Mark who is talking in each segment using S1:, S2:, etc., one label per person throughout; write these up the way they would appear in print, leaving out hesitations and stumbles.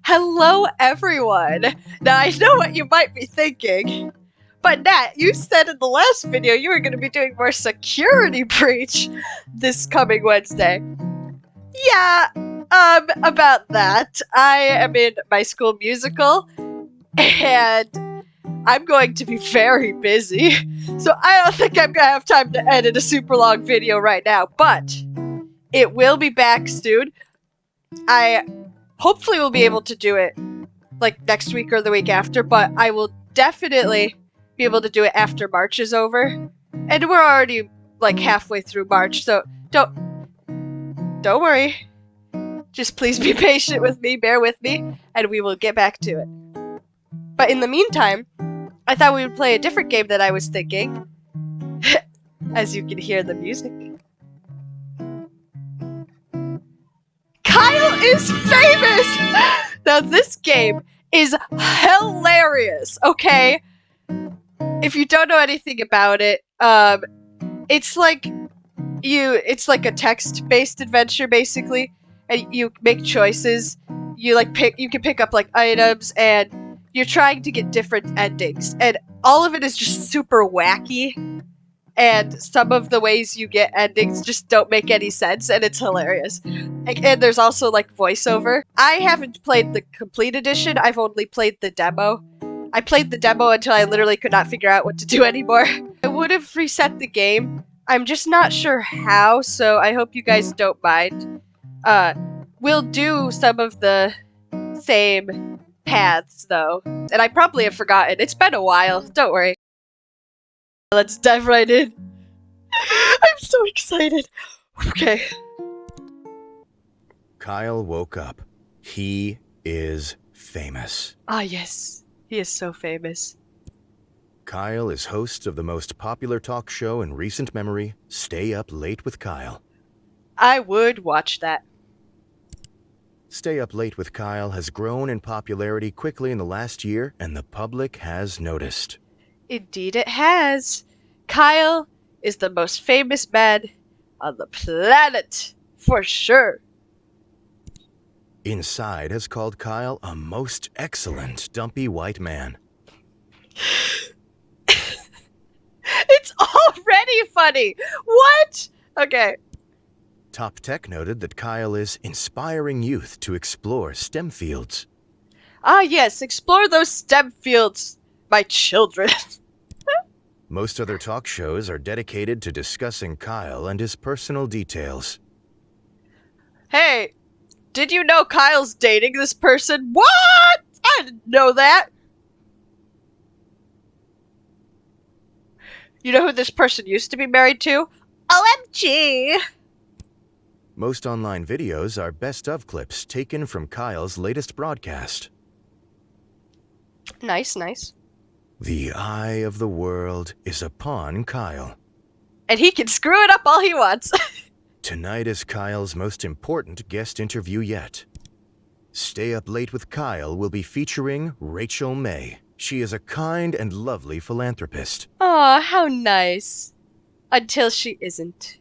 S1: Hello, everyone! Now, I know what you might be thinking, but Nat, you said in the last video you were going to be doing more security breach this coming Wednesday. Yeah, about that. I am in my school musical, and I'm going to be very busy, so I don't think I'm going to have time to edit a super long video right now, but it will be back soon. I hopefully will be able to do it like next week or the week after, but I will definitely be able to do it after March is over. And we're already like halfway through March, so don't worry. Just please be patient with me, bear with me, and we will get back to it. But in the meantime, I thought we would play a different game that I was thinking. As you can hear the music. Kyle is famous! Now this game is hilarious, okay? If you don't know anything about it, it's like a text-based adventure basically, and you make choices. You can pick up like items, and you're trying to get different endings, and all of it is just super wacky. And some of the ways you get endings just don't make any sense, and it's hilarious. And there's also like voiceover. I haven't played the complete edition. I've only played the demo. I played the demo until I literally could not figure out what to do anymore. I would have reset the game. I'm just not sure how, so I hope you guys don't mind. We'll do some of the same paths though. And I probably have forgotten. It's been a while. Don't worry. Let's dive right in. I'm so excited. Okay.
S2: Kyle woke up. He is famous.
S1: Ah, yes. He is so famous.
S2: Kyle is host of the most popular talk show in recent memory, Stay Up Late with Kyle.
S1: I would watch that.
S2: Stay Up Late with Kyle has grown in popularity quickly in the last year, and the public has noticed.
S1: Indeed it has. Kyle is the most famous man on the planet, for sure.
S2: Inside has called Kyle a most excellent dumpy white man.
S1: It's already funny! What? Okay.
S2: Top Tech noted that Kyle is inspiring youth to explore STEM fields.
S1: Ah yes, explore those STEM fields, my children.
S2: Most other talk shows are dedicated to discussing Kyle and his personal details.
S1: Hey, did you know Kyle's dating this person? What? I didn't know that. You know who this person used to be married to? OMG!
S2: Most online videos are best-of clips taken from Kyle's latest broadcast.
S1: Nice, nice.
S2: The eye of the world is upon Kyle.
S1: And he can screw it up all he wants.
S2: Tonight is Kyle's most important guest interview yet. Stay Up Late with Kyle will be featuring Rachel May. She is a kind and lovely philanthropist.
S1: Aw, how nice. Until she isn't.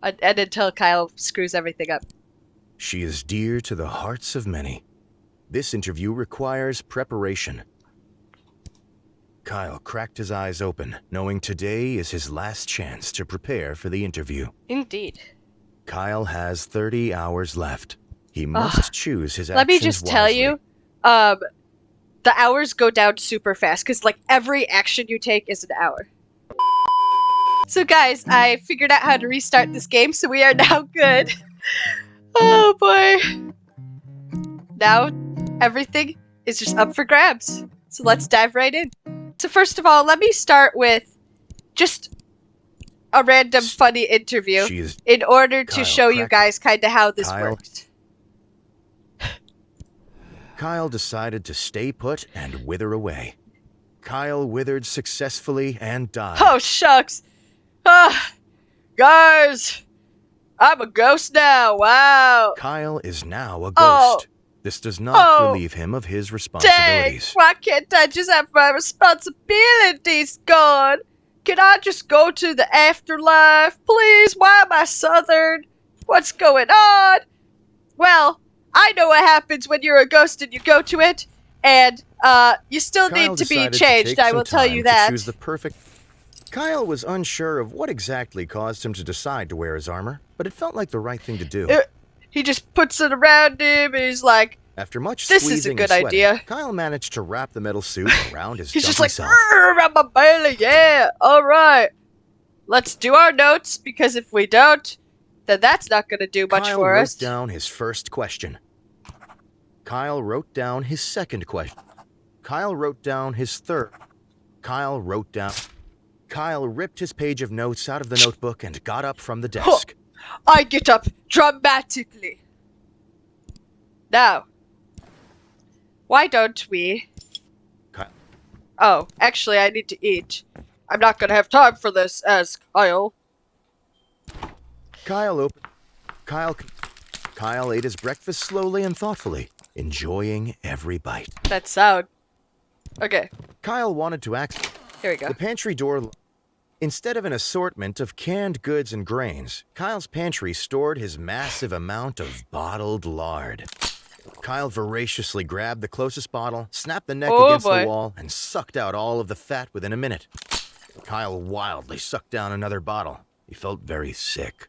S1: And until Kyle screws everything up.
S2: She is dear to the hearts of many. This interview requires preparation. Kyle cracked his eyes open, knowing today is his last chance to prepare for the interview.
S1: Indeed.
S2: Kyle has 30 hours left. He must choose his actions
S1: Let me just tell you, the hours go down super fast, because like every action you take is an hour. So guys, I figured out how to restart this game, so we are now good. Oh boy. Now, everything is just up for grabs. So let's dive right in. So first of all, let me start with just a random funny interview in order to show you guys kind of how this worked.
S2: Kyle decided to stay put and wither away. Kyle withered successfully and died.
S1: Oh, shucks. Guys, I'm a ghost now. Wow.
S2: Kyle is now a ghost. This does not relieve him of his responsibilities.
S1: Dang, why can't I just have my responsibilities gone? Can I just go to the afterlife, please? Why am I Southern? What's going on? Well, I know what happens when you're a ghost and you go to it, and you still
S2: Kyle
S1: need to be
S2: decided
S1: changed.
S2: take
S1: I
S2: some
S1: will tell
S2: time
S1: you
S2: to
S1: that.
S2: choose the perfect. Kyle was unsure of what exactly caused him to decide to wear his armor, but it felt like the right thing to do.
S1: He just puts it around him, and he's like,
S2: After much
S1: "This is a
S2: squeezing
S1: good
S2: and sweating,
S1: idea."
S2: Kyle managed to wrap the metal suit around his
S1: He's just
S2: dumpy
S1: like,
S2: self.
S1: "Around my belly, yeah, all right. Let's do our notes, because if we don't, then that's not going to do much
S2: Kyle
S1: for
S2: wrote
S1: us."
S2: down his first question. Kyle wrote down his second question. Kyle wrote down his third. Kyle wrote down. Kyle ripped his page of notes out of the notebook and got up from the desk.
S1: I get up dramatically. Now, why don't we...
S2: Kyle.
S1: Oh, actually, I need to eat. I'm not going to have time for this as Kyle.
S2: Kyle ate his breakfast slowly and thoughtfully, enjoying every bite.
S1: That sound. Okay,
S2: Kyle wanted to ask.
S1: here we go.
S2: The pantry door. Instead of an assortment of canned goods and grains, Kyle's pantry stored his massive amount of bottled lard. Kyle voraciously grabbed the closest bottle, snapped the neck against the wall, and sucked out all of the fat within a minute. Kyle wildly sucked down another bottle. He felt very sick.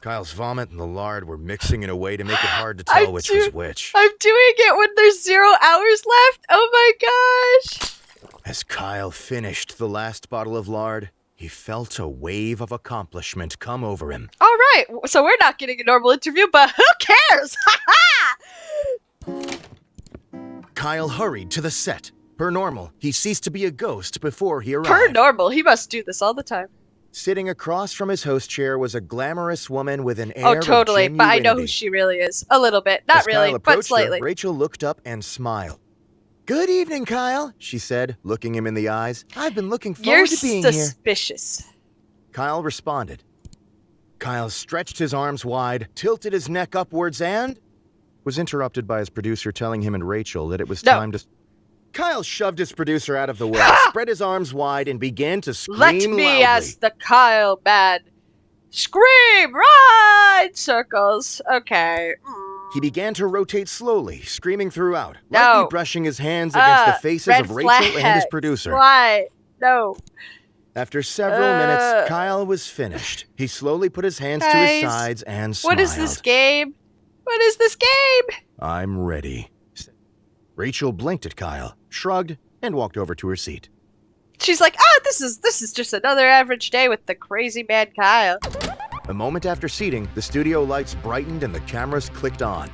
S2: Kyle's vomit and the lard were mixing in a way to make it hard to tell which was which.
S1: I'm doing it when there's 0 hours left? Oh my gosh!
S2: As Kyle finished the last bottle of lard, he felt a wave of accomplishment come over him.
S1: Alright, so we're not getting a normal interview, but who cares? Ha-ha!
S2: Kyle hurried to the set. Per normal, he ceased to be a ghost before he arrived.
S1: Per normal, he must do this all the time.
S2: Sitting across from his host chair was a glamorous woman with an air
S1: Oh, totally,
S2: of
S1: but I know who
S2: genuinity.
S1: she really is. A little bit. Not
S2: As
S1: really,
S2: Kyle
S1: but
S2: approached
S1: slightly.
S2: her, Rachel looked up and smiled. "Good evening, Kyle," she said, looking him in the eyes. "I've been looking forward to being here."
S1: You're suspicious.
S2: Kyle responded. Kyle stretched his arms wide, tilted his neck upwards, and was interrupted by his producer telling him and Rachel that it was time to... Kyle shoved his producer out of the way, spread his arms wide, and began to scream
S1: Let me
S2: loudly.
S1: as the Kyle man. Scream! Ride! Circles. Okay.
S2: He began to rotate slowly, screaming throughout,
S1: No.
S2: lightly brushing his hands against the faces
S1: red
S2: of Rachel and his
S1: flag.
S2: producer.
S1: Why? No.
S2: After several minutes, Kyle was finished. He slowly put his hands to his
S1: Guys,
S2: sides and smiled.
S1: What is this game? What is this game?
S2: "I'm ready." Rachel blinked at Kyle, shrugged, and walked over to her seat.
S1: She's like, this is just another average day with the crazy man Kyle.
S2: A moment after seating, the studio lights brightened and the cameras clicked on.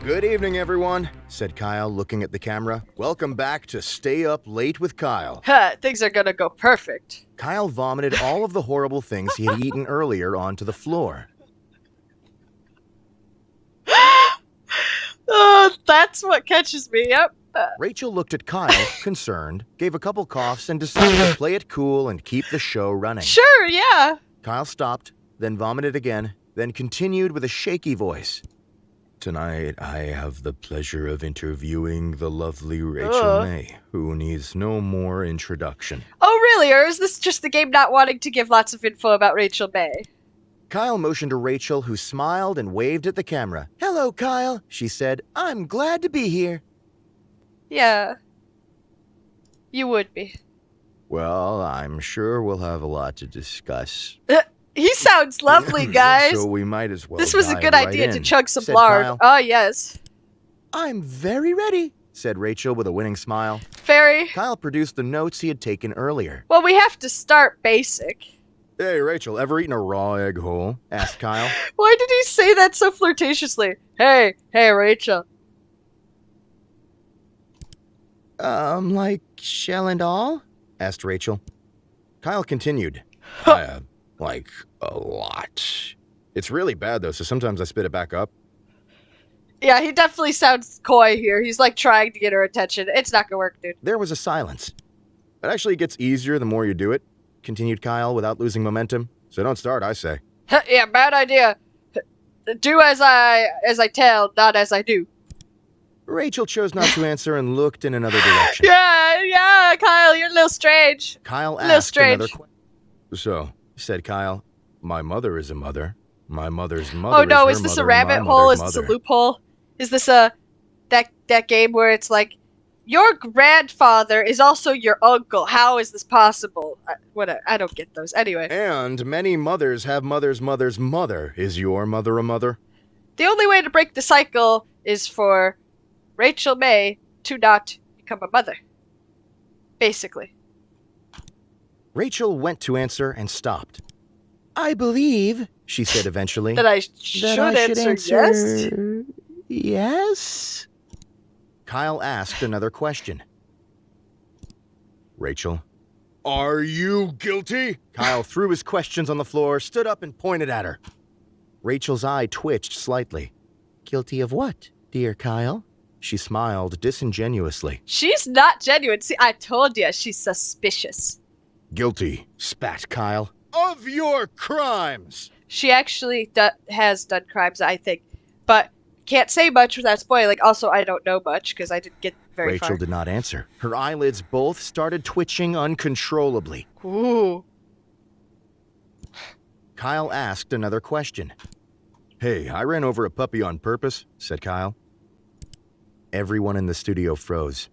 S2: "Good evening, everyone," said Kyle, looking at the camera. "Welcome back to Stay Up Late with Kyle."
S1: Things are gonna go perfect.
S2: Kyle vomited all of the horrible things he had eaten earlier onto the floor.
S1: Oh, that's what catches me. Yep.
S2: Rachel looked at Kyle, concerned, gave a couple coughs, and decided to play it cool and keep the show running.
S1: Sure, yeah.
S2: Kyle stopped, then vomited again, then continued with a shaky voice. "Tonight, I have the pleasure of interviewing the lovely Rachel May, who needs no more introduction."
S1: Oh, really? Or is this just the game not wanting to give lots of info about Rachel May?
S2: Kyle motioned to Rachel, who smiled and waved at the camera. "Hello, Kyle," she said. "I'm glad to be here."
S1: Yeah. You would be.
S2: "Well, I'm sure we'll have a lot to discuss.
S1: He sounds lovely, guys.
S2: So we might as well
S1: This was a
S2: dive
S1: good
S2: right
S1: idea
S2: in,"
S1: to chug some
S2: said
S1: lard.
S2: Kyle.
S1: Oh, yes.
S2: "I'm very ready," said Rachel with a winning smile.
S1: Very.
S2: Kyle produced the notes he had taken earlier.
S1: Well, we have to start basic.
S2: "Hey, Rachel, ever eaten a raw egg whole?" asked Kyle.
S1: Why did he say that so flirtatiously? Hey, Rachel.
S2: Like shell and all?" asked Rachel. Kyle continued. Like a lot. It's really bad, though, so sometimes I spit it back up."
S1: Yeah, he definitely sounds coy here. He's like trying to get her attention. It's not gonna work, dude.
S2: There was a silence. "It actually gets easier the more you do it," continued Kyle without losing momentum. "So don't start, I say."
S1: Yeah, bad idea. Do as I tell, not as I do.
S2: Rachel chose not to answer and looked in another direction.
S1: Yeah, Kyle, you're a little strange.
S2: Kyle
S1: Little
S2: asked
S1: strange.
S2: another question. "So," said Kyle, "my mother is a mother. My mother's mother
S1: Oh no,
S2: is
S1: is
S2: her
S1: this a
S2: mother and
S1: rabbit
S2: my
S1: hole? Is
S2: mother's
S1: this a
S2: mother."
S1: loophole? Is this that game where it's like, your grandfather is also your uncle? How is this possible? Whatever. I don't get those. Anyway.
S2: And many mothers have mother's mother's mother. Is your mother a mother?
S1: The only way to break the cycle is for Rachel May to not become a mother. Basically.
S2: Rachel went to answer and stopped. I believe, she said eventually,
S1: That I should answer yes?
S2: Yes? Kyle asked another question. Rachel. Are you guilty? Kyle threw his questions on the floor, stood up, and pointed at her. Rachel's eye twitched slightly. Guilty of what, dear Kyle? She smiled disingenuously.
S1: She's not genuine. See, I told you, she's suspicious.
S2: Guilty, spat Kyle. Of your crimes!
S1: She actually has done crimes, I think. But can't say much without spoiling. Also, I don't know much because I didn't get very far.
S2: Rachel did not answer. Her eyelids both started twitching uncontrollably.
S1: Ooh.
S2: Kyle asked another question. Hey, I ran over a puppy on purpose, said Kyle. Everyone in the studio froze.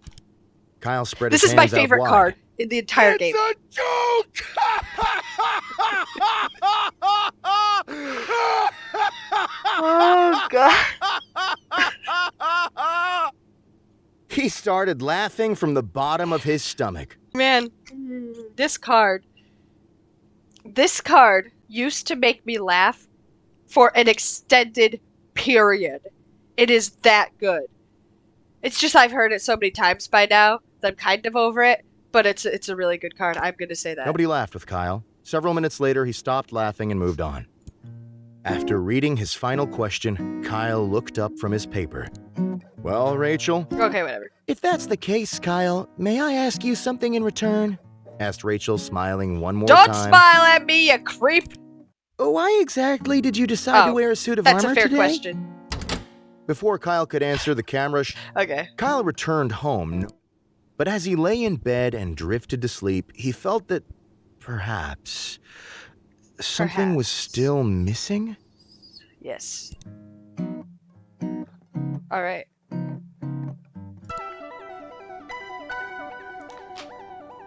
S2: Kyle spread his hands out wide.
S1: This is my favorite card in the entire game.
S2: It's a joke!
S1: Oh, God.
S2: He started laughing from the bottom of his stomach.
S1: Man, this card used to make me laugh for an extended period. It is that good. It's just I've heard it so many times by now that I'm kind of over it, but it's a really good card. I'm going to say that.
S2: Nobody laughed with Kyle. Several minutes later, he stopped laughing and moved on. After reading his final question, Kyle looked up from his paper. Well, Rachel?
S1: Okay, whatever.
S2: If that's the case, Kyle, may I ask you something in return? Asked Rachel, smiling one more time.
S1: Don't smile at me, you creep!
S2: Why exactly did you decide to wear a suit of armor today?
S1: That's a fair question.
S2: Before Kyle could answer, the camera
S1: Okay.
S2: Kyle returned home, but as he lay in bed and drifted to sleep, he felt that perhaps something was still missing?
S1: Yes. Alright.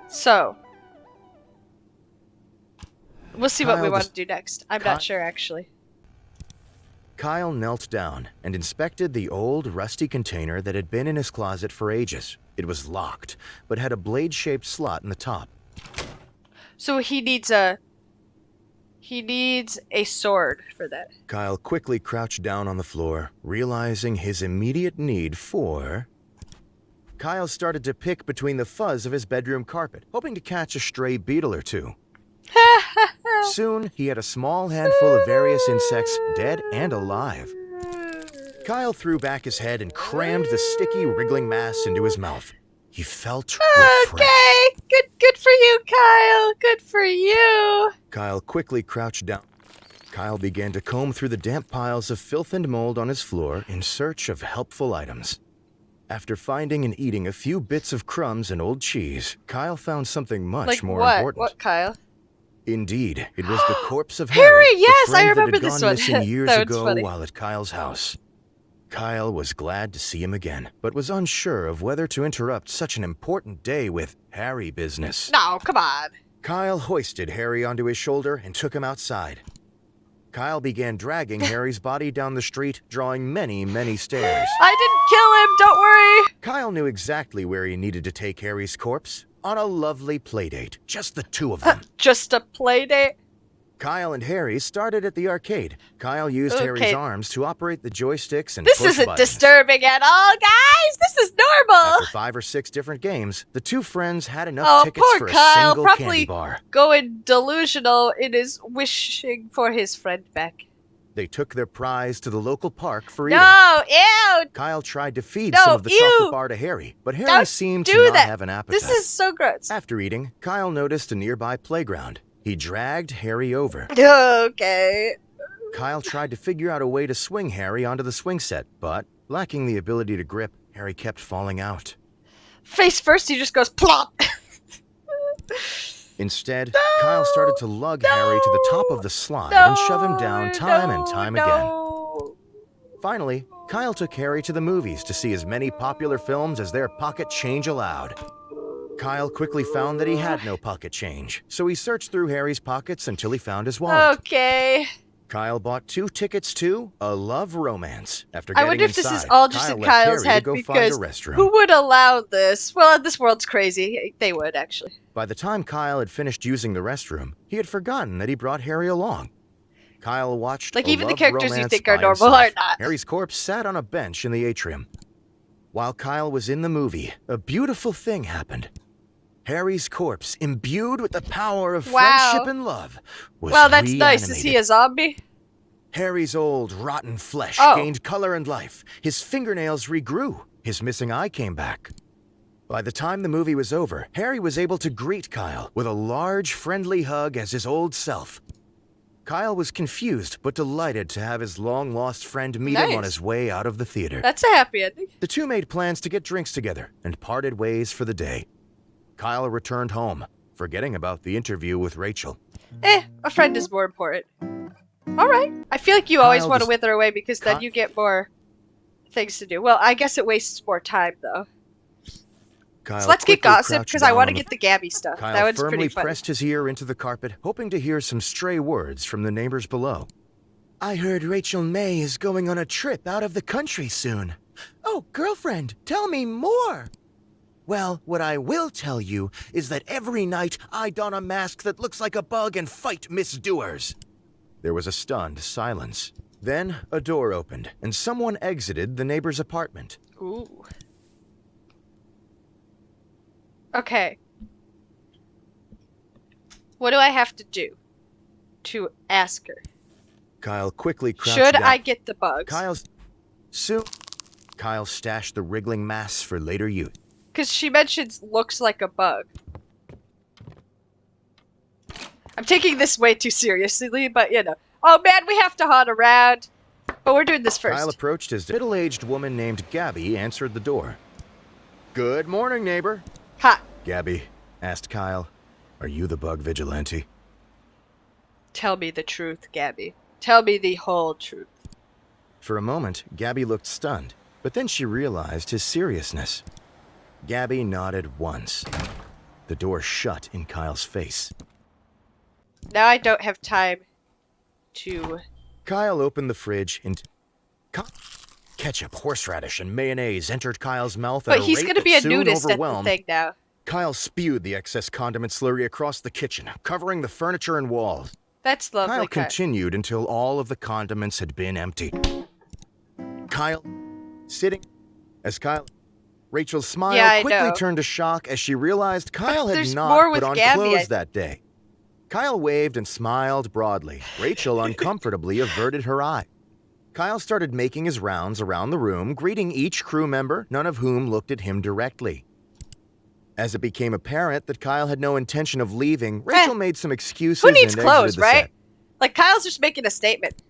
S1: So, we'll see what we want to do next. I'm not sure, actually.
S2: Kyle knelt down and inspected the old, rusty container that had been in his closet for ages. It was locked, but had a blade-shaped slot in the top.
S1: So he needs a sword for that.
S2: Kyle quickly crouched down on the floor, realizing his immediate need for... Kyle started to pick between the fuzz of his bedroom carpet, hoping to catch a stray beetle or two. Soon, he had a small handful of various insects, dead and alive. Kyle threw back his head and crammed the sticky, wriggling mass into his mouth. He felt refreshed.
S1: Okay, good for you, Kyle. Good for you.
S2: Kyle quickly crouched down. Kyle began to comb through the damp piles of filth and mold on his floor in search of helpful items. After finding and eating a few bits of crumbs and old cheese, Kyle found something much more important.
S1: What, Kyle?
S2: Indeed, it was the corpse of
S1: Harry,
S2: the
S1: yes,
S2: friend
S1: I remember
S2: that had
S1: this
S2: gone
S1: one.
S2: missing years
S1: That was
S2: ago
S1: funny.
S2: while at Kyle's house. Kyle was glad to see him again, but was unsure of whether to interrupt such an important day with Harry business.
S1: No, come on.
S2: Kyle hoisted Harry onto his shoulder and took him outside. Kyle began dragging Harry's body down the street, drawing many, many stairs.
S1: I didn't kill him, don't worry.
S2: Kyle knew exactly where he needed to take Harry's corpse. On a lovely playdate, just the two of them.
S1: Just a play date?
S2: Kyle and Harry started at the arcade. Kyle used Harry's arms to operate the joysticks and
S1: This
S2: push
S1: isn't
S2: buttons.
S1: disturbing at all, guys. This is normal.
S2: After 5 or 6 different games, the two friends had enough tickets
S1: poor
S2: for a
S1: Kyle,
S2: single
S1: probably
S2: candy bar.
S1: going delusional in his wishing for his friend back.
S2: They took their prize to the local park for eating.
S1: No, ew.
S2: Kyle tried to feed
S1: No,
S2: some of the
S1: ew.
S2: chocolate bar to Harry, but Harry
S1: Don't
S2: seemed
S1: do
S2: to not
S1: that.
S2: have an appetite.
S1: This is so gross.
S2: After eating, Kyle noticed a nearby playground. He dragged Harry over.
S1: Okay.
S2: Kyle tried to figure out a way to swing Harry onto the swing set, but, lacking the ability to grip, Harry kept falling out.
S1: Face first, he just goes plop.
S2: Instead, Kyle started to lug Harry to the top of the slide and shove him down time and time again. Finally, Kyle took Harry to the movies to see as many popular films as their pocket change allowed. Kyle quickly found that he had no pocket change, so he searched through Harry's pockets until he found his wallet.
S1: Okay.
S2: Kyle bought 2 tickets to A Love Romance. After
S1: I
S2: getting
S1: wonder if
S2: inside,
S1: this is all just
S2: Kyle
S1: in
S2: left
S1: Kyle's
S2: Harry
S1: head
S2: to go find a
S1: because
S2: restroom.
S1: who would allow this? Well, this world's crazy. They would, actually.
S2: By the time Kyle had finished using the restroom, he had forgotten that he brought Harry along. Kyle watched
S1: Like,
S2: A
S1: even the
S2: Love
S1: characters you
S2: Romance
S1: think are
S2: by
S1: normal
S2: himself.
S1: are not.
S2: Harry's corpse sat on a bench in the atrium. While Kyle was in the movie, a beautiful thing happened. Harry's corpse, imbued with the power of friendship and love, was
S1: Well, that's nice. Is he
S2: reanimated.
S1: a zombie?
S2: Harry's old, rotten flesh gained color and life. His fingernails regrew. His missing eye came back. By the time the movie was over, Harry was able to greet Kyle with a large, friendly hug as his old self. Kyle was confused, but delighted to have his long-lost friend meet him on his way out of the theater.
S1: That's a happy ending.
S2: The two made plans to get drinks together and parted ways for the day. Kyle returned home, forgetting about the interview with Rachel.
S1: A friend is more important. Alright. I feel like you always want to wither away because then you get more things to do. Well, I guess it wastes more time, though. So let's get gossip, because I want to get the Gabby stuff.
S2: Kyle
S1: that one's
S2: firmly
S1: pretty fun.
S2: pressed his ear into the carpet, hoping to hear some stray words from the neighbors below. I heard Rachel May is going on a trip out of the country soon. Oh, girlfriend, tell me more. Well, what I will tell you is that every night I don a mask that looks like a bug and fight misdoers. There was a stunned silence. Then a door opened, and someone exited the neighbor's apartment.
S1: Ooh. Okay. What do I have to do to ask her?
S2: Kyle quickly crouched
S1: Should
S2: down.
S1: I get the bugs?
S2: Kyle stashed the wriggling mass for later use.
S1: Because she mentions looks like a bug. I'm taking this way too seriously, but you know. Oh man, we have to hunt around. But we're doing this first.
S2: Kyle approached as a middle-aged woman named Gabby answered the door. Good morning, neighbor.
S1: Ha!
S2: Gabby asked Kyle, are you the bug vigilante?
S1: Tell me the truth, Gabby. Tell me the whole truth.
S2: For a moment, Gabby looked stunned, but then she realized his seriousness. Gabby nodded once. The door shut in Kyle's face.
S1: Now I don't have time to...
S2: Kyle opened the fridge and... Ketchup, horseradish, and mayonnaise entered Kyle's mouth at a
S1: he's
S2: rate
S1: gonna be
S2: that
S1: a
S2: soon
S1: nudist at the
S2: overwhelmed.
S1: thing now.
S2: Kyle spewed the excess condiment slurry across the kitchen, covering the furniture and walls.
S1: That's lovely.
S2: Kyle continued until all of the condiments had been emptied. Kyle, sitting as Kyle... Rachel's smile quickly turned to shock as she realized Kyle had not put on clothes that day. Kyle waved and smiled broadly. Rachel uncomfortably averted her eye. Kyle started making his rounds around the room, greeting each crew member, none of whom looked at him directly. As it became apparent that Kyle had no intention of leaving, Rachel made some excuses
S1: Who needs
S2: and
S1: clothes,
S2: exited the
S1: right?
S2: set.
S1: Like, Kyle's just making a statement.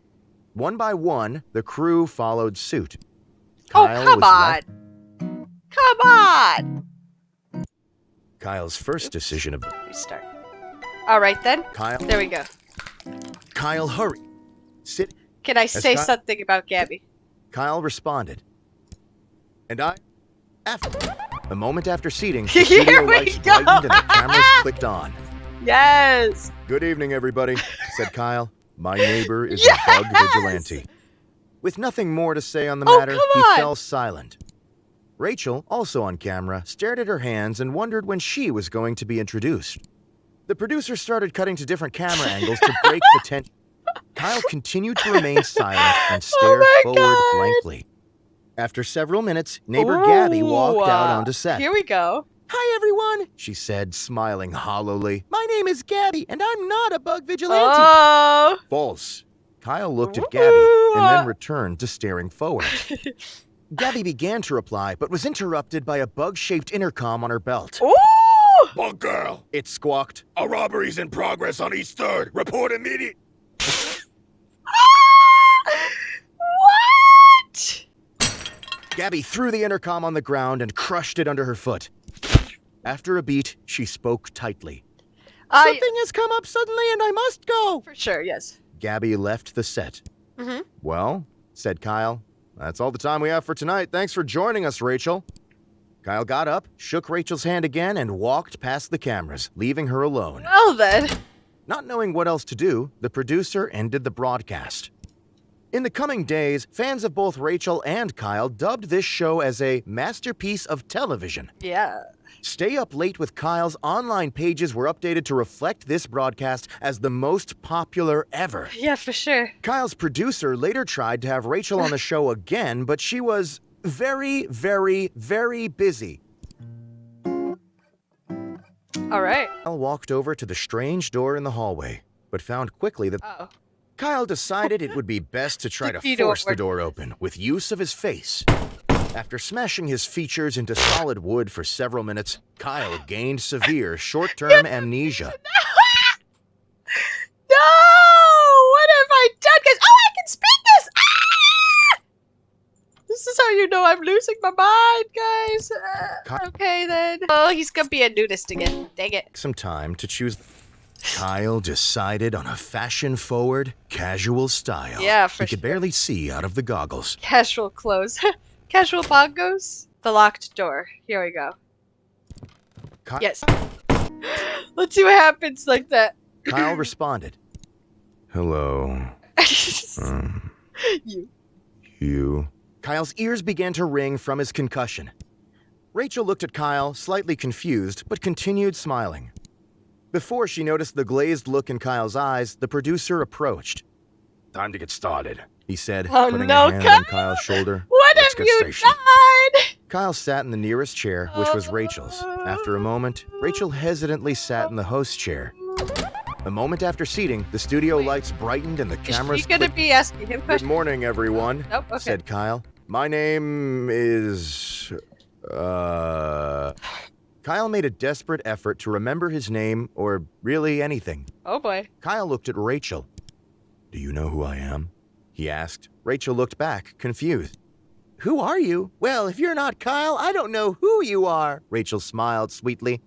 S2: One by one, the crew followed suit.
S1: Kyle come on! Come on!
S2: Kyle's first decision of...
S1: Restart. Alright then.
S2: Kyle.
S1: There we go.
S2: Kyle, hurry. Sit.
S1: Can I say something about Gabby?
S2: Kyle responded. And a moment after seating, the studio lights brightened and the cameras clicked on.
S1: Yes!
S2: Good evening, everybody, said Kyle. My neighbor is a bug vigilante. With nothing more to say on the matter, he fell silent. Rachel, also on camera, stared at her hands and wondered when she was going to be introduced. The producer started cutting to different camera angles to break the tension. Kyle continued to remain silent and stare forward blankly. After several minutes, neighbor Gabby walked out onto set.
S1: Here we go.
S2: Hi, everyone, she said, smiling hollowly. My name is Gabby, and I'm not a bug vigilante.
S1: Oh!
S2: False. Kyle looked at Gabby and then returned to staring forward. Gabby began to reply, but was interrupted by a bug-shaped intercom on her belt.
S1: Ooh!
S3: Bug girl,
S2: It squawked.
S3: a robbery's in progress on East 3rd. Report immediate.
S1: What?
S2: Gabby threw the intercom on the ground and crushed it under her foot. After a beat, she spoke tightly. Something has come up suddenly and I must go.
S1: For sure, yes.
S2: Gabby left the set.
S1: Mm-hmm.
S2: Well, said Kyle, that's all the time we have for tonight. Thanks for joining us, Rachel. Kyle got up, shook Rachel's hand again, and walked past the cameras, leaving her alone.
S1: Well then.
S2: Not knowing what else to do, the producer ended the broadcast. In the coming days, fans of both Rachel and Kyle dubbed this show as a masterpiece of television.
S1: Yeah.
S2: Stay Up Late with Kyle's online pages were updated to reflect this broadcast as the most popular ever.
S1: Yeah, for sure.
S2: Kyle's producer later tried to have Rachel on the show again, but she was very, very, very busy.
S1: All right.
S2: Kyle walked over to the strange door in the hallway, but found quickly that
S1: Oh.
S2: Kyle decided it would be best to try to
S1: You don't
S2: force the
S1: work-
S2: door open with use of his face. After smashing his features into solid wood for several minutes, Kyle gained severe short-term amnesia.
S1: No! What have I done, guys? Oh, I can speak this! Ah! This is how you know I'm losing my mind, guys. Okay, then. Oh, he's gonna be a nudist again. Dang it.
S2: Some time to choose. Kyle decided on a fashion-forward, casual style.
S1: Yeah, for
S2: He could
S1: sure.
S2: barely see out of the goggles.
S1: Casual clothes. Casual bongos. The locked door. Here we go.
S2: Ky-
S1: Yes. Let's see what happens like that.
S2: Kyle responded. Hello.
S1: You.
S2: You. Kyle's ears began to ring from his concussion. Rachel looked at Kyle, slightly confused, but continued smiling. Before she noticed the glazed look in Kyle's eyes, the producer approached.
S3: Time to get started.
S2: He said,
S1: Oh,
S2: putting
S1: no,
S2: a hand
S1: Kyle!
S2: on Kyle's shoulder.
S1: What
S3: Let's
S1: have
S3: get
S1: you
S3: stationed.
S1: done?
S2: Kyle sat in the nearest chair, which was Rachel's. After a moment, Rachel hesitantly sat in the host chair. A moment after seating, the studio lights brightened and the cameras
S1: Is she gonna be asking him
S2: Good
S1: questions?
S2: morning, everyone,
S1: Nope, okay.
S2: said Kyle. My name is... Kyle made a desperate effort to remember his name, or really anything.
S1: Oh boy.
S2: Kyle looked at Rachel. Do you know who I am? He asked. Rachel looked back, confused. Who are you? Well, if you're not Kyle, I don't know who you are. Rachel smiled sweetly.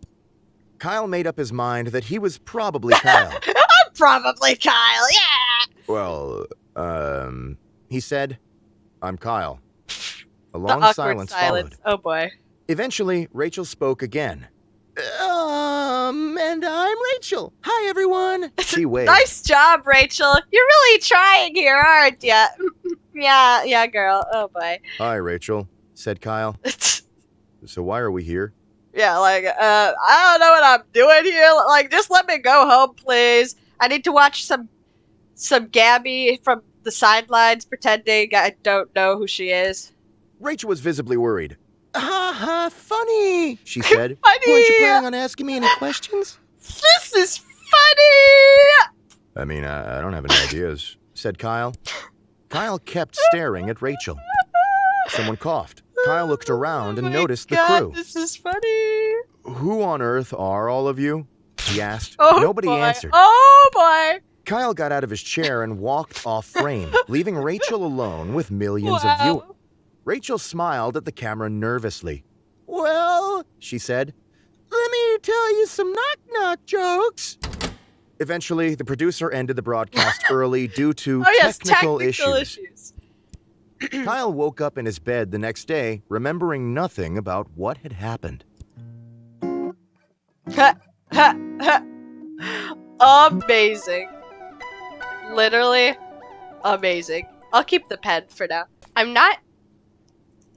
S2: Kyle made up his mind that he was probably Kyle.
S1: I'm probably Kyle, yeah!
S2: Well, he said, I'm Kyle. A
S1: The
S2: long
S1: awkward
S2: silence
S1: silence.
S2: followed.
S1: Oh boy.
S2: Eventually, Rachel spoke again. And I'm Rachel. Hi, everyone. She waved.
S1: Nice job, Rachel. You're really trying here, aren't ya? Yeah, girl. Oh boy.
S2: Hi, Rachel, said Kyle. So why are we here?
S1: Yeah, like, I don't know what I'm doing here. Like, just let me go home, please. I need to watch some Gabby from the sidelines pretending I don't know who she is.
S2: Rachel was visibly worried. Ha ha, funny, she said.
S1: Funny.
S2: Weren't you planning on asking me any questions?
S1: This is funny!
S2: I mean, I don't have any ideas, said Kyle. Kyle kept staring at Rachel. Someone coughed. Kyle looked around and
S1: Oh my
S2: noticed
S1: God,
S2: the crew.
S1: This is funny.
S2: Who on earth are all of you? He asked.
S1: Oh
S2: Nobody
S1: boy.
S2: answered.
S1: Oh boy.
S2: Kyle got out of his chair and walked off frame, leaving Rachel alone with millions of viewers.
S1: Wow.
S2: Rachel smiled at the camera nervously. Well, she said, let me tell you some knock-knock jokes. Eventually, the producer ended the broadcast early due to
S1: Oh yes,
S2: technical
S1: technical
S2: issues.
S1: issues.
S2: Kyle woke up in his bed the next day, remembering nothing about what had happened.
S1: Ha, ha, ha. Amazing. Literally amazing. I'll keep the pen for now. I'm not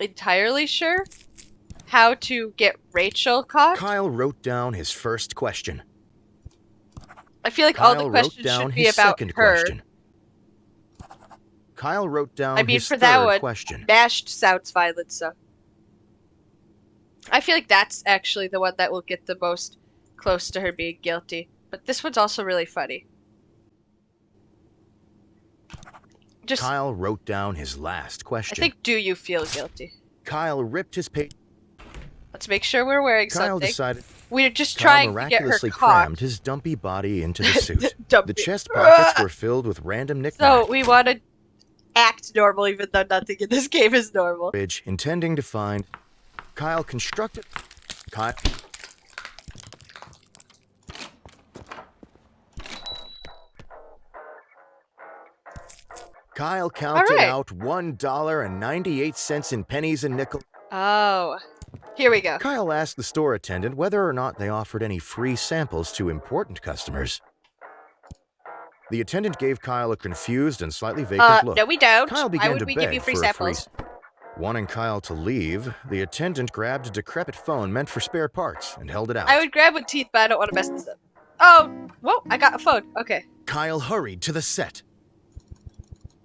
S1: entirely sure how to get Rachel caught.
S2: Kyle wrote down his first question.
S1: I feel like all the
S2: Kyle wrote
S1: questions
S2: down
S1: should be
S2: his
S1: about
S2: second
S1: her.
S2: question. Kyle wrote down
S1: I mean,
S2: his
S1: for that
S2: third
S1: one,
S2: question.
S1: Mashed sounds violent, so. I feel like that's actually the one that will get the most close to her being guilty. But this one's also really funny. Just,
S2: Kyle wrote down his last
S1: I
S2: question.
S1: think, do you feel guilty?
S2: Kyle ripped his page.
S1: Let's make sure we're wearing
S2: Kyle
S1: something.
S2: decided.
S1: We're just
S2: Kyle
S1: trying to get her
S2: miraculously
S1: caught.
S2: crammed his dumpy body into the suit.
S1: Dumpy.
S2: The chest pockets were filled with random
S1: So
S2: knickknacks.
S1: we want to act normal even though nothing in this game is normal.
S2: Intending to find. Kyle constructed. Kyle. Kyle counted
S1: right.
S2: out $1.98 in pennies and nickels.
S1: Oh, here we go.
S2: Kyle asked the store attendant whether or not they offered any free samples to important customers. The attendant gave Kyle a confused and slightly vacant look.
S1: No we don't.
S2: Kyle
S1: Why
S2: began
S1: would
S2: to
S1: we give you
S2: beg
S1: free
S2: for a free.
S1: samples?
S2: Wanting Kyle to leave, the attendant grabbed a decrepit phone meant for spare parts and held it out.
S1: I would grab with teeth, but I don't want to mess this up. Oh, whoa, I got a phone. Okay.
S2: Kyle hurried to the set.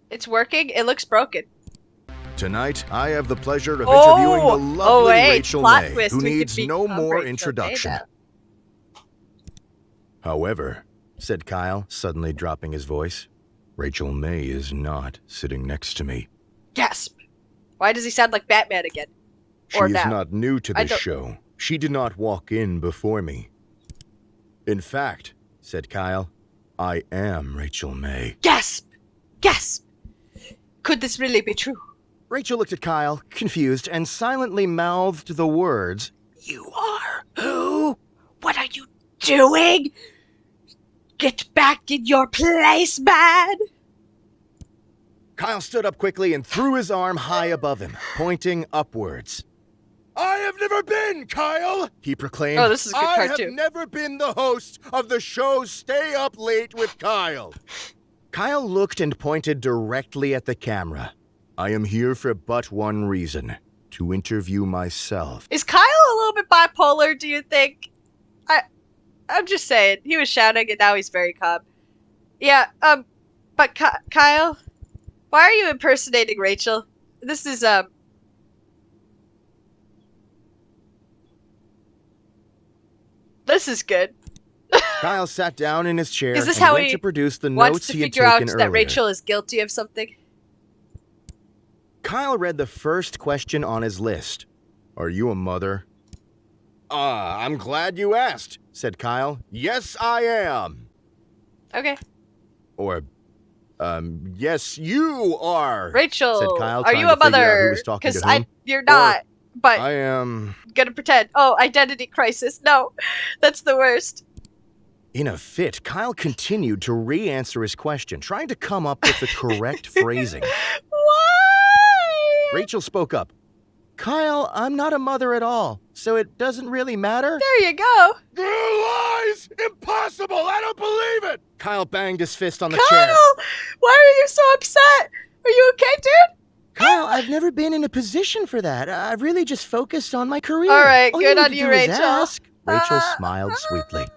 S1: It's working. It looks broken.
S2: Tonight, I have the pleasure of interviewing the lovely
S1: wait,
S2: Rachel
S1: plot
S2: May,
S1: twist,
S2: who
S1: we could
S2: needs no
S1: become
S2: more
S1: Rachel May
S2: introduction.
S1: now.
S2: However, said Kyle, suddenly dropping his voice, Rachel May is not sitting next to me.
S1: Gasp. Why does he sound like Batman again?
S2: She
S1: Or
S2: is
S1: now?
S2: not new to
S1: I
S2: this
S1: don't-
S2: show. She did not walk in before me. In fact, said Kyle, I am Rachel May.
S1: Gasp! Gasp! Could this really be true?
S2: Rachel looked at Kyle, confused, and silently mouthed the words, You are who?
S1: What are you doing? Get back in your place, man!
S2: Kyle stood up quickly and threw his arm high above him, pointing upwards. I have never been, Kyle, he proclaimed.
S1: Oh, this is a good
S2: I
S1: cartoon.
S2: have never been the host of the show Stay Up Late with Kyle. Kyle looked and pointed directly at the camera. I am here for but one reason, to interview myself.
S1: Is Kyle a little bit bipolar, do you think? I'm just saying. He was shouting and now he's very calm. Yeah, but Kyle, why are you impersonating Rachel? This is, this is good.
S2: Kyle sat down in his chair
S1: Is this
S2: and
S1: how
S2: went
S1: he
S2: to produce the
S1: Wants
S2: notes
S1: to
S2: he had
S1: figure out
S2: taken
S1: that
S2: earlier.
S1: Rachel is guilty of something.
S2: Kyle read the first question on his list. Are you a mother? I'm glad you asked, said Kyle. Yes, I am.
S1: Okay.
S2: Or, yes, you are.
S1: Rachel,
S2: said Kyle,
S1: are
S2: trying
S1: you
S2: to
S1: a
S2: figure out who
S1: mother?
S2: was talking to
S1: Because
S2: whom.
S1: you're not. But
S2: I am.
S1: gonna pretend. Oh, identity crisis. No, that's the worst.
S2: In a fit, Kyle continued to re-answer his question, trying to come up with the correct phrasing.
S1: Why?
S2: Rachel spoke up. Kyle, I'm not a mother at all, so it doesn't really matter.
S1: There you go.
S3: Lies! Impossible! I don't believe it!
S2: Kyle banged his fist on the
S1: Kyle,
S2: chair.
S1: why are you so upset? Are you okay, dude?
S2: Kyle, I've never been in a position for that. I've really just focused on my career.
S1: All right,
S2: All
S1: good
S2: need
S1: on
S2: to
S1: you,
S2: do is
S1: Rachel.
S2: ask. Rachel smiled sweetly.
S1: I'm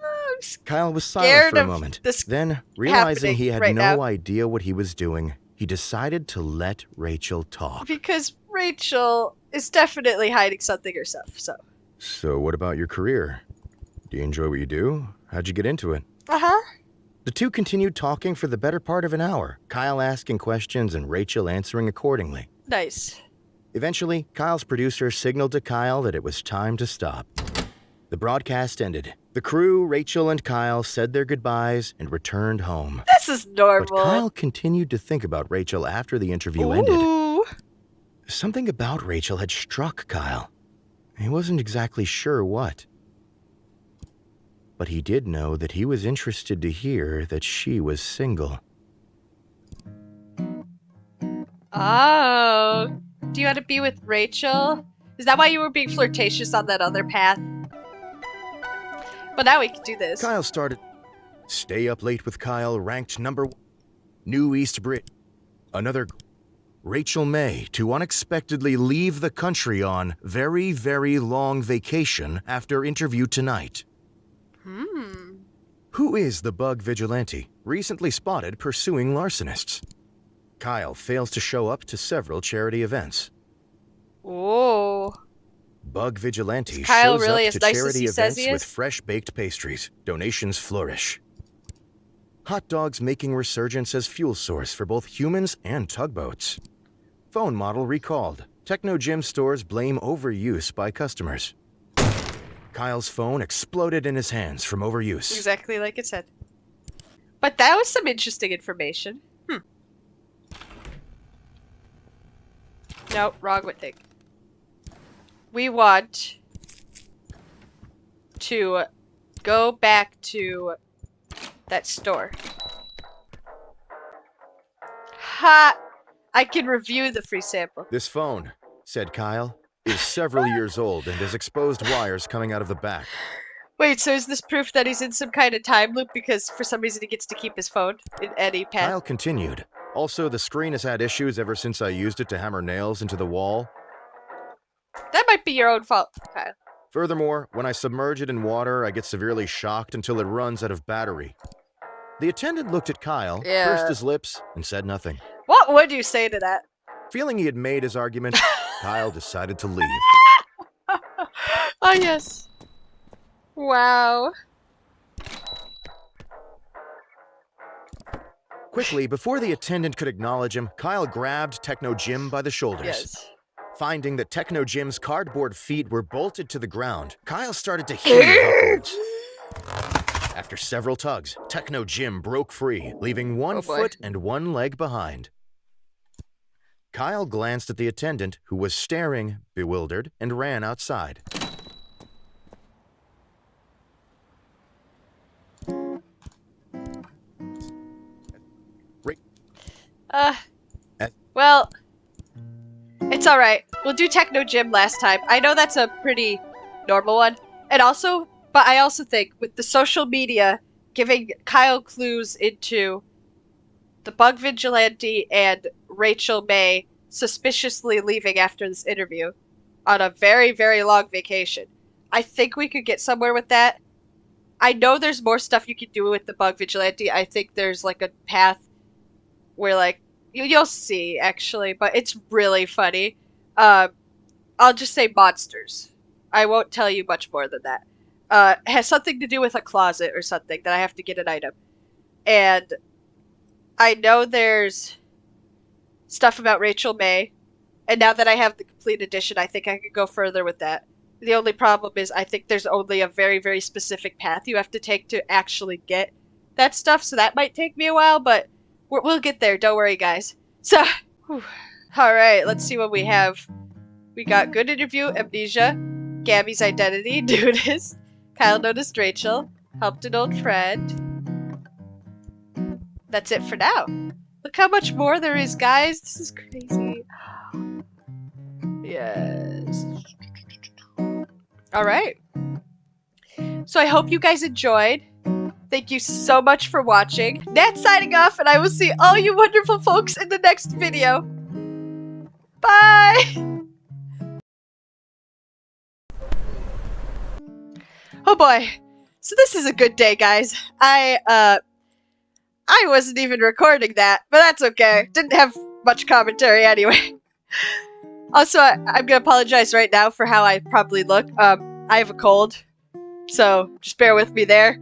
S2: Kyle was silent
S1: scared
S2: for a
S1: of
S2: moment.
S1: this
S2: Then, realizing
S1: happening
S2: he had
S1: right
S2: no
S1: now.
S2: idea what he was doing, he decided to let Rachel talk.
S1: because Rachel is definitely hiding something herself.
S2: So, what about your career? Do you enjoy what you do? How'd you get into it?
S1: Uh-huh.
S2: The two continued talking for the better part of an hour, Kyle asking questions and Rachel answering accordingly.
S1: Nice.
S2: Eventually, Kyle's producer signaled to Kyle that it was time to stop. The broadcast ended. The crew, Rachel and Kyle, said their goodbyes and returned home.
S1: This is normal.
S2: But Kyle continued to think about Rachel after the interview ended.
S1: Ooh.
S2: Something about Rachel had struck Kyle. He wasn't exactly sure what. But he did know that he was interested to hear that she was single.
S1: Oh. Do you want to be with Rachel? Is that why you were being flirtatious on that other path? But now we can do this.
S2: Kyle started. Stay Up Late with Kyle ranked number 1. New East Brit. Another. Rachel May to unexpectedly leave the country on very, very long vacation after interview tonight. Who is the bug vigilante recently spotted pursuing larcenists? Kyle fails to show up to several charity events.
S1: Oh.
S2: Bug vigilante
S1: Is Kyle
S2: shows
S1: really
S2: up
S1: as
S2: to
S1: nice as
S2: charity
S1: he says
S2: events
S1: he
S2: with
S1: is?
S2: fresh baked pastries. Donations flourish. Hot dogs making resurgence as fuel source for both humans and tugboats. Phone model recalled. Techno gym stores blame overuse by customers. Kyle's phone exploded in his hands from overuse.
S1: Exactly like it said. But that was some interesting information. No, wrong with thing. We want to go back to that store. Ha! I can review the free sample.
S2: This phone, said Kyle, is several years old and has exposed wires coming out of the back.
S1: Wait, so is this proof that he's in some kind of time loop because for some reason he gets to keep his phone in any path?
S2: Kyle continued. Also, the screen has had issues ever since I used it to hammer nails into the wall.
S1: That might be your own fault, Kyle.
S2: Furthermore, when I submerge it in water, I get severely shocked until it runs out of battery. The attendant looked at Kyle, pursed his lips, and said nothing.
S1: What would you say to that?
S2: Feeling he had made his argument, Kyle decided to leave.
S1: Oh, yes. Wow.
S2: Quickly, before the attendant could acknowledge him, Kyle grabbed Techno Jim by the shoulders.
S1: Yes.
S2: Finding that Techno Jim's cardboard feet were bolted to the ground, Kyle started to heave upwards. After several tugs, Techno Jim broke free, leaving one foot and one leg behind. Kyle glanced at the attendant, who was staring, bewildered, and ran outside.
S1: Well, it's alright. We'll do Techno Gym last time. I know that's a pretty normal one. And also, but I also think with the social media giving Kyle clues into the Bug Vigilante and Rachel May suspiciously leaving after this interview on a very, very long vacation, I think we could get somewhere with that. I know there's more stuff you could do with the Bug Vigilante. I think there's like a path where like you'll see actually, but it's really funny. I'll just say monsters. I won't tell you much more than that. It has something to do with a closet or something that I have to get an item. And I know there's stuff about Rachel May, and now that I have the complete edition, I think I could go further with that. The only problem is I think there's only a very, very specific path you have to take to actually get that stuff, so that might take me a while, but we'll get there. Don't worry, guys. So, alright, let's see what we have. We got good interview, amnesia, Gabby's identity, nudist, Kyle noticed Rachel, helped an old friend. That's it for now. Look how much more there is, guys. This is crazy. Yes. Alright. So I hope you guys enjoyed. Thank you so much for watching. Nat signing off, and I will see all you wonderful folks in the next video. Bye! Oh boy. So this is a good day, guys. I wasn't even recording that, but that's okay. Didn't have much commentary anyway. Also, I'm gonna apologize right now for how I probably look. I have a cold, so just bear with me there.